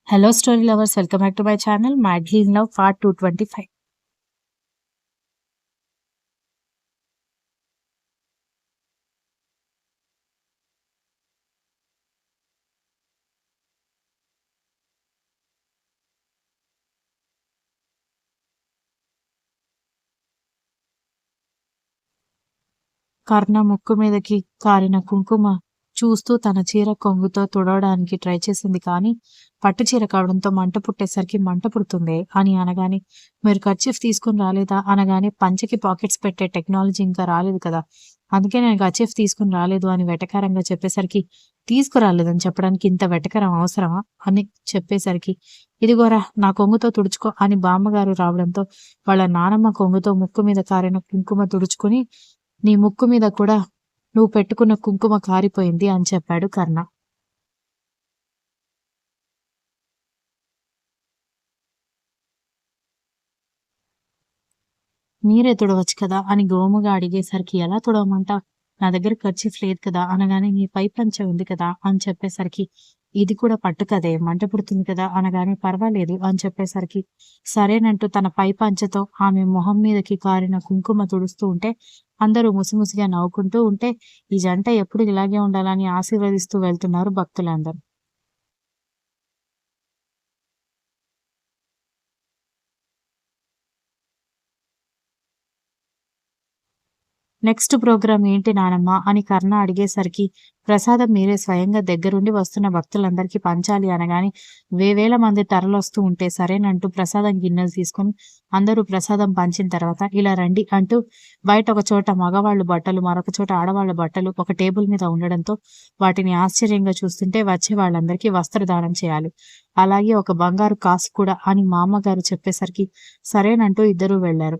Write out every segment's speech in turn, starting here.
Hello, story lovers. Welcome back to my channel, Madly in Love, part 225. కర్ణ ముక్కు మీదకి కారిన కుంకుమ చూస్తూ తన చీర కొంగుతో తుడవడానికి ట్రై చేసింది, కానీ పట్టు చీర కావడంతో మంట పుట్టేసరికి మంట పుడుతుంది అని అనగానే, మీరు కర్చీఫ్ తీసుకుని రాలేదా అనగానే, పంచకి పాకెట్స్ పెట్టే టెక్నాలజీ ఇంకా రాలేదు కదా, అందుకే నేను కర్చీఫ్ తీసుకుని రాలేదు అని వెటకారంగా చెప్పేసరికి, తీసుకురాలేదని చెప్పడానికి ఇంత వెటకారం అవసరమా అని చెప్పేసరికి, ఇదిగోరా నా కొంగుతో తుడుచుకో అని బామ్మగారు రావడంతో వాళ్ళ నానమ్మ కొంగుతో ముక్కు మీద కారిన కుంకుమ తుడుచుకుని, నీ ముక్కు మీద కూడా నువ్వు పెట్టుకున్న కుంకుమ కారిపోయింది అని చెప్పాడు కర్ణ. మీరే తుడవచ్చు కదా అని గోముగా అడిగేసరికి, ఎలా తుడవమంటావు, నా దగ్గర కర్చీఫ్ లేదు కదా అనగానే, నీ పై పంచ ఉంది కదా అని చెప్పేసరికి, ఇది కూడా పట్టు కదే మంట పుడుతుంది కదా అనగానే, పర్వాలేదు అని చెప్పేసరికి, సరేనంటూ తన పై పంచతో ఆమె మొహం మీదకి కారిన కుంకుమ తుడుస్తూ ఉంటే, అందరూ ముసిముసిగా నవ్వుకుంటూ ఉంటే, ఈ జంట ఎప్పుడు ఇలాగే ఉండాలని ఆశీర్వదిస్తూ వెళ్తున్నారు భక్తులందరూ. నెక్స్ట్ ప్రోగ్రామ్ ఏంటి నానమ్మ అని కర్ణ అడిగేసరికి, ప్రసాదం మీరే స్వయంగా దగ్గరుండి వస్తున్న భక్తులందరికీ పంచాలి అనగానే, వేవేల మంది తరలొస్తూ ఉంటే సరేనంటూ ప్రసాదం గిన్నెలు తీసుకొని అందరూ ప్రసాదం పంచిన తర్వాత, ఇలా రండి అంటూ బయట ఒక చోట మగవాళ్ళు బట్టలు, మరొక చోట ఆడవాళ్ళ బట్టలు ఒక టేబుల్ మీద ఉండడంతో వాటిని ఆశ్చర్యంగా చూస్తుంటే, వచ్చే వాళ్ళందరికీ వస్త్రదానం చేయాలి, అలాగే ఒక బంగారు కాసు కూడా అని మా అమ్మగారు చెప్పేసరికి, సరేనంటూ ఇద్దరూ వెళ్లారు.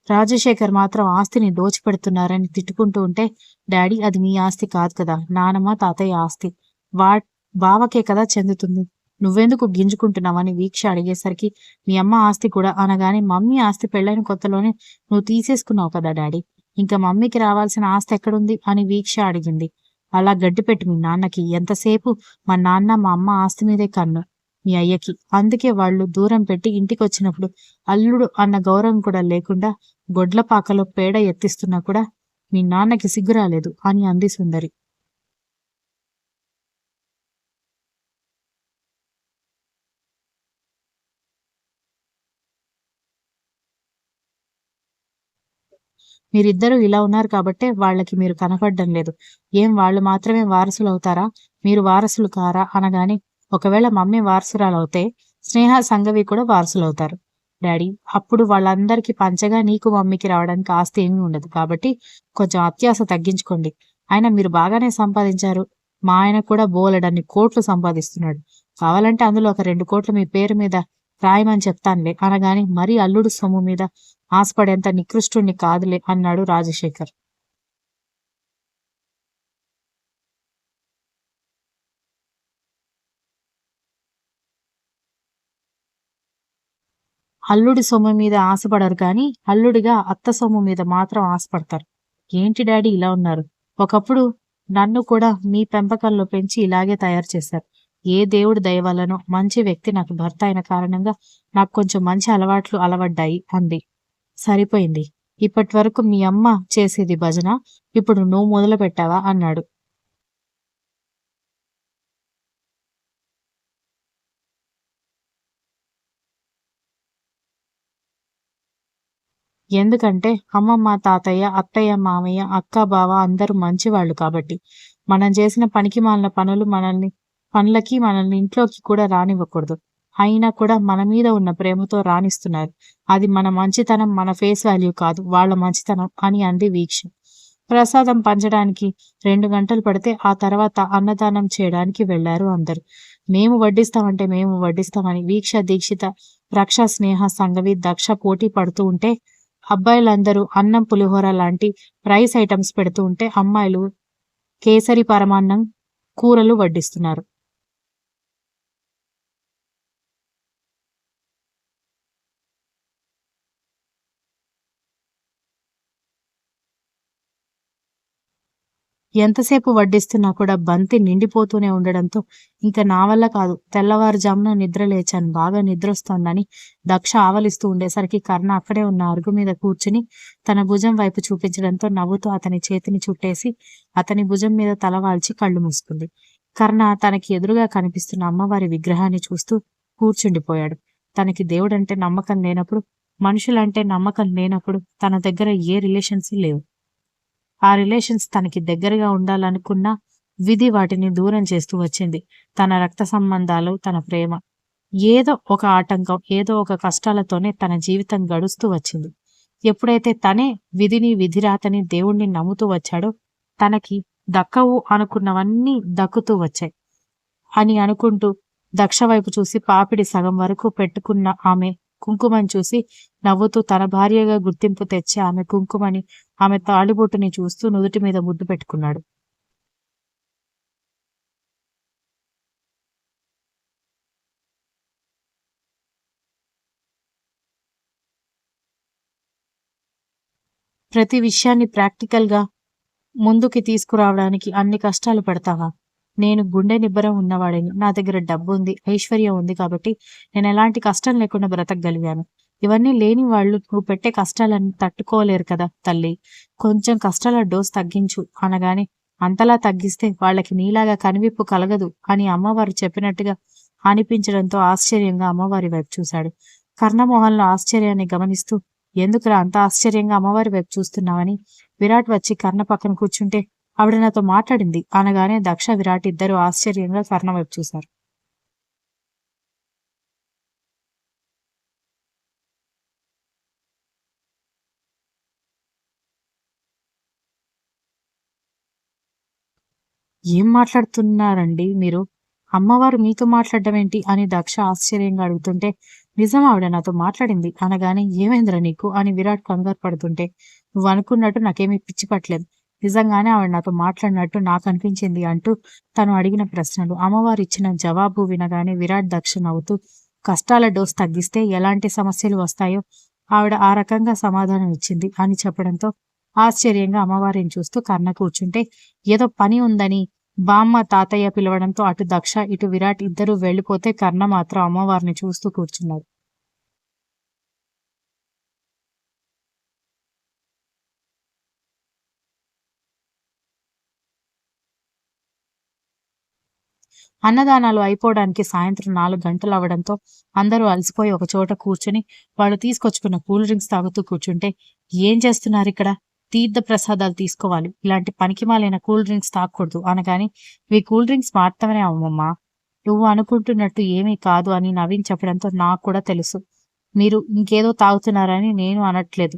రాజశేఖర్ మాత్రం ఆస్తిని దోచిపెడుతున్నారని తిట్టుకుంటూ ఉంటే, డాడీ అది మీ ఆస్తి కాదు కదా, నానమ్మ తాతయ్య ఆస్తి, వా బావకే కదా చెందుతుంది, నువ్వెందుకు గింజుకుంటున్నావని వీక్ష అడిగేసరికి, మీ అమ్మ ఆస్తి కూడా అనగానే, మమ్మీ ఆస్తి పెళ్ళైన కొత్తలోనే నువ్వు తీసేసుకున్నావు కదా డాడీ, ఇంకా మమ్మీకి రావాల్సిన ఆస్తి ఎక్కడుంది అని వీక్ష అడిగింది. అలా గడ్డిపెట్టు మీ నాన్నకి, ఎంతసేపు మా నాన్న మా అమ్మ ఆస్తి మీదే కన్ను మీ అయ్యకి, అందుకే వాళ్ళు దూరం పెట్టి ఇంటికొచ్చినప్పుడు అల్లుడు అన్న గౌరవం కూడా లేకుండా గొడ్లపాకలో పేడ ఎత్తిస్తున్నా కూడా మీ నాన్నకి సిగ్గు రాలేదు అని అంది సుందరి. మీరిద్దరూ ఇలా ఉన్నారు కాబట్టే వాళ్ళకి మీరు కనపడ్డం లేదు, ఏం వాళ్ళు మాత్రమే వారసులవుతారా, మీరు వారసులు కారా అనగానే, ఒకవేళ మమ్మీ వారసురాలవుతే స్నేహ సంగవి కూడా వారసులవుతారు డాడీ, అప్పుడు వాళ్ళందరికీ పంచగా నీకు మమ్మీకి రావడానికి ఆస్తి ఏమీ ఉండదు, కాబట్టి కొంచెం అత్యాశ తగ్గించుకోండి, అయినా మీరు బాగానే సంపాదించారు, మా ఆయన కూడా బోలెడన్ని కోట్లు సంపాదిస్తున్నాడు, కావాలంటే అందులో ఒక 2 కోట్లు మీ పేరు మీద రాయమని చెప్తానులే అనగాని, మరీ అల్లుడు సొమ్ము మీద ఆశపడేంత నికృష్టుణ్ణి కాదులే అన్నాడు రాజశేఖర్. అల్లుడి సొమ్ము మీద ఆశపడరు కానీ, అల్లుడిగా అత్త సొమ్ము మీద మాత్రం ఆశపడతారు. ఏంటి డాడీ ఇలా ఉన్నారు? ఒకప్పుడు నన్ను కూడా మీ పెంపకంలో పెంచి ఇలాగే తయారు చేశారు. ఏ దేవుడి దయ వల్లనో మంచి వ్యక్తి నాకు భర్త అయిన కారణంగా నాకు కొంచెం మంచి అలవాట్లు అలవడ్డాయి అంది. సరిపోయింది. ఇప్పటివరకు మీ అమ్మ చేసేది భజన, ఇప్పుడు నువ్వు మొదలుపెట్టావా అన్నాడు. ఎందుకంటే అమ్మమ్మ, తాతయ్య, అత్తయ్య, మామయ్య, అక్క, బావ అందరూ మంచివాళ్ళు కాబట్టి. మనం చేసిన పనికిమాలిన పనులు మనల్ని ఇంట్లోకి కూడా రానివ్వకూడదు. అయినా కూడా మన మీద ఉన్న ప్రేమతో రానిస్తున్నారు. అది మన మంచితనం, మన ఫేస్ వాల్యూ కాదు, వాళ్ళ మంచితనం అని అంది వీక్ష. ప్రసాదం పంచడానికి 2 గంటలు పడితే ఆ తర్వాత అన్నదానం చేయడానికి వెళ్లారు అందరూ. మేము వడ్డిస్తామంటే మేము వడ్డిస్తామని వీక్ష, దీక్షిత, రక్ష, స్నేహ, సంగవి, దక్ష పోటీ పడుతూ ఉంటే, అబ్బాయిలందరూ అన్నం, పులిహోర లాంటి రైస్ ఐటమ్స్ పెడుతూ ఉంటే, అమ్మాయిలు కేసరి పరమాన్నం, కూరలు వడ్డిస్తున్నారు. ఎంతసేపు వడ్డిస్తున్నా కూడా బంతి నిండిపోతూనే ఉండడంతో ఇంక నా వల్ల కాదు, తెల్లవారుజామున నిద్ర లేచాను, బాగా నిద్రొస్తోందని దక్ష ఆవలిస్తూ ఉండేసరికి కర్ణ అక్కడే ఉన్న అరుగు మీద కూర్చుని తన భుజం వైపు చూపించడంతో నవ్వుతూ అతని చేతిని చుట్టేసి అతని భుజం మీద తలవాల్చి కళ్ళు మూసుకుంది. కర్ణ తనకి ఎదురుగా కనిపిస్తున్న అమ్మవారి విగ్రహాన్ని చూస్తూ కూర్చుండిపోయాడు. తనకి దేవుడంటే నమ్మకం లేనప్పుడు, మనుషులంటే నమ్మకం లేనప్పుడు తన దగ్గర ఏ రిలేషన్స్ లేవు. ఆ రిలేషన్స్ తనకి దగ్గరగా ఉండాలనుకున్నా విధి వాటిని దూరం చేస్తూ వచ్చింది. తన రక్త సంబంధాలు, తన ప్రేమ, ఏదో ఒక ఆటంకం, ఏదో ఒక కష్టాలతోనే తన జీవితం గడుస్తూ వచ్చింది. ఎప్పుడైతే తనే విధిని, విధిరాతని, దేవుణ్ణి నమ్ముతూ వచ్చాడో తనకి దక్కవు అనుకున్నవన్నీ దక్కుతూ వచ్చాయి అని అనుకుంటూ దక్ష వైపు చూసి పాపిడి సగం వరకు పెట్టుకున్న ఆమె కుంకుమని చూసి నవ్వుతూ తన భార్యగా గుర్తింపు తెచ్చే ఆమె కుంకుమని, ఆమె తాళిబొట్టుని చూస్తూ నుదుటి మీద ముద్దు పెట్టుకున్నాడు. ప్రతి విషయాన్ని ప్రాక్టికల్‌గా ముందుకి తీసుకురావడానికి అన్ని కష్టాలు పడతావా? నేను గుండె నిబ్బరం ఉన్నవాడిని. నా దగ్గర డబ్బుంది, ఐశ్వర్యం ఉంది కాబట్టి నేనెలాంటి కష్టం లేకుండా బ్రతకగలిగాను. ఇవన్నీ లేని వాళ్ళు నువ్వు పెట్టే కష్టాలన్నీ తట్టుకోలేరు కదా తల్లీ! కొంచెం కష్టాల డోస్ తగ్గించు అనగానే అంతలా తగ్గిస్తే వాళ్ళకి నీలాగా కనువిప్పు కలగదు అని అమ్మవారు చెప్పినట్టుగా అనిపించడంతో ఆశ్చర్యంగా అమ్మవారి వైపు చూశాడు. కర్ణమోహన్‌లో ఆశ్చర్యాన్ని గమనిస్తూ ఎందుకురా అంత ఆశ్చర్యంగా అమ్మవారి వైపు చూస్తున్నావని విరాట్ వచ్చి కర్ణ పక్కన కూర్చుంటే ఆవిడ నాతో మాట్లాడింది అనగానే దక్ష, విరాట్ ఇద్దరు ఆశ్చర్యంగా కర్ణ వైపు చూశారు. ఏం మాట్లాడుతున్నారండి మీరు? అమ్మవారు మీతో మాట్లాడడం ఏంటి అని దక్ష ఆశ్చర్యంగా అడుగుతుంటే, నిజం ఆవిడ నాతో మాట్లాడింది అనగానే ఏమైందిరా నీకు అని విరాట్ కంగారు పడుతుంటే, నువ్వు అనుకున్నట్టు నాకేమీ పిచ్చి పట్టలేదు. నిజంగానే ఆవిడ నాతో మాట్లాడినట్టు నాకు అనిపించింది అంటూ తను అడిగిన ప్రశ్నలు, అమ్మవారు ఇచ్చిన జవాబు వినగానే విరాట్, దక్ష నవ్వుతూ కష్టాల డోస్ తగ్గిస్తే ఎలాంటి సమస్యలు వస్తాయో ఆవిడ ఆ రకంగా సమాధానం ఇచ్చింది అని చెప్పడంతో ఆశ్చర్యంగా అమ్మవారిని చూస్తూ కర్ణ కూర్చుంటే ఏదో పని ఉందని బామ్మ, తాతయ్య పిలవడంతో అటు దక్ష, ఇటు విరాట్ ఇద్దరూ వెళ్ళిపోతే కర్ణ మాత్రం అమ్మవారిని చూస్తూ కూర్చున్నాడు. అన్నదానాలు అయిపోవడానికి సాయంత్రం 4 గంటలవ్వడంతో అందరూ అలసిపోయి ఒక చోట కూర్చుని వాళ్ళు తీసుకొచ్చుకున్న కూల్ డ్రింక్స్ తాగుతూ కూర్చుంటే, ఏం చేస్తున్నారిక్కడ? తీర్థ ప్రసాదాలు తీసుకోవాలి. ఇలాంటి పనికిమాలిన కూల్ డ్రింక్స్ తాగకూడదు అనగానే, ఇవి కూల్ డ్రింక్స్ మాత్రమే అమ్మమ్మా. నువ్వు అనుకుంటున్నట్టు ఏమీ కాదు అని నవీన్ చెప్పడంతో నాకు కూడా తెలుసు. మీరు ఇంకేదో తాగుతున్నారని నేను అనట్లేదు.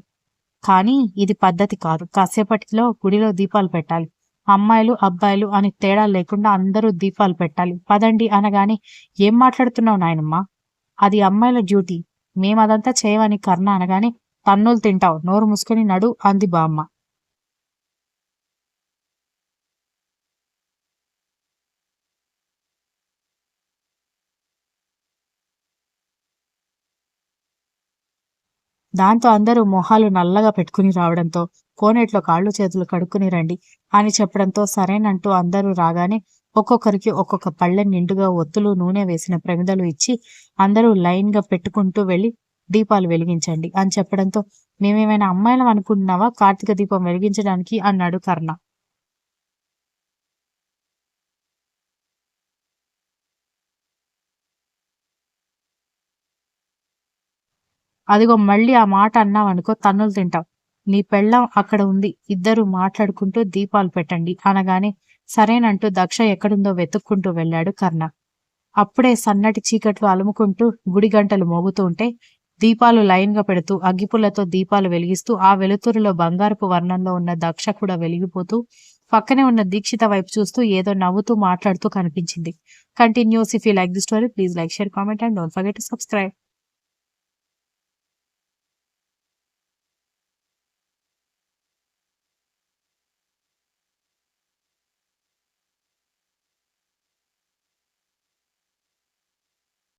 కానీ ఇది పద్ధతి కాదు. కాసేపటిలో గుడిలో దీపాలు పెట్టాలి. అమ్మాయిలు, అబ్బాయిలు అని తేడా లేకుండా అందరూ దీపాలు పెట్టాలి. పదండి అనగానే ఏం మాట్లాడుతున్నావు నాయనమ్మ? అది అమ్మాయిల డ్యూటీ. మేమదంతా చేయమని కర్ణ అనగానే తన్నులు తింటావు. నోరు మూసుకొని నడు అంది బామ్మ. దాంతో అందరూ మొహాలు నల్లగా పెట్టుకుని రావడంతో కోనేట్లో కాళ్ళు చేతులు కడుక్కుని రండి అని చెప్పడంతో సరేనంటూ అందరూ రాగానే ఒక్కొక్కరికి ఒక్కొక్క పళ్ళెం నిండుగా ఒత్తులు, నూనె వేసిన ప్రమిదలు ఇచ్చి అందరూ లైన్‌గా పెట్టుకుంటూ వెళ్లి దీపాలు వెలిగించండి అని చెప్పడంతో మేమేమైనా అమ్మాయిలం అనుకుంటున్నావా కార్తీక దీపం వెలిగించడానికి అన్నాడు కర్ణ. అదిగో మళ్ళీ ఆ మాట అన్నావనుకో తన్నులు తింటావు. నీ పెళ్ళాం అక్కడ ఉంది. ఇద్దరూ మాట్లాడుకుంటూ దీపాలు పెట్టండి అనగానే సరేనంటూ దక్ష ఎక్కడుందో వెతుక్కుంటూ వెళ్ళాడు కర్ణ. అప్పుడే సన్నటి చీకట్లు అలుముకుంటూ గుడి గంటలు మోగుతూ ఉంటే దీపాలు లైన్‌గా పెడుతూ అగ్గిపుల్లతో దీపాలు వెలిగిస్తూ ఆ వెలుతురులో బంగారపు వర్ణంలో ఉన్న దక్ష కూడా వెలిగిపోతూ పక్కనే ఉన్న దీక్షిత వైపు చూస్తూ ఏదో నవ్వుతూ మాట్లాడుతూ కనిపించింది. Continuous. If you like the story please like, share, comment and don't forget to subscribe.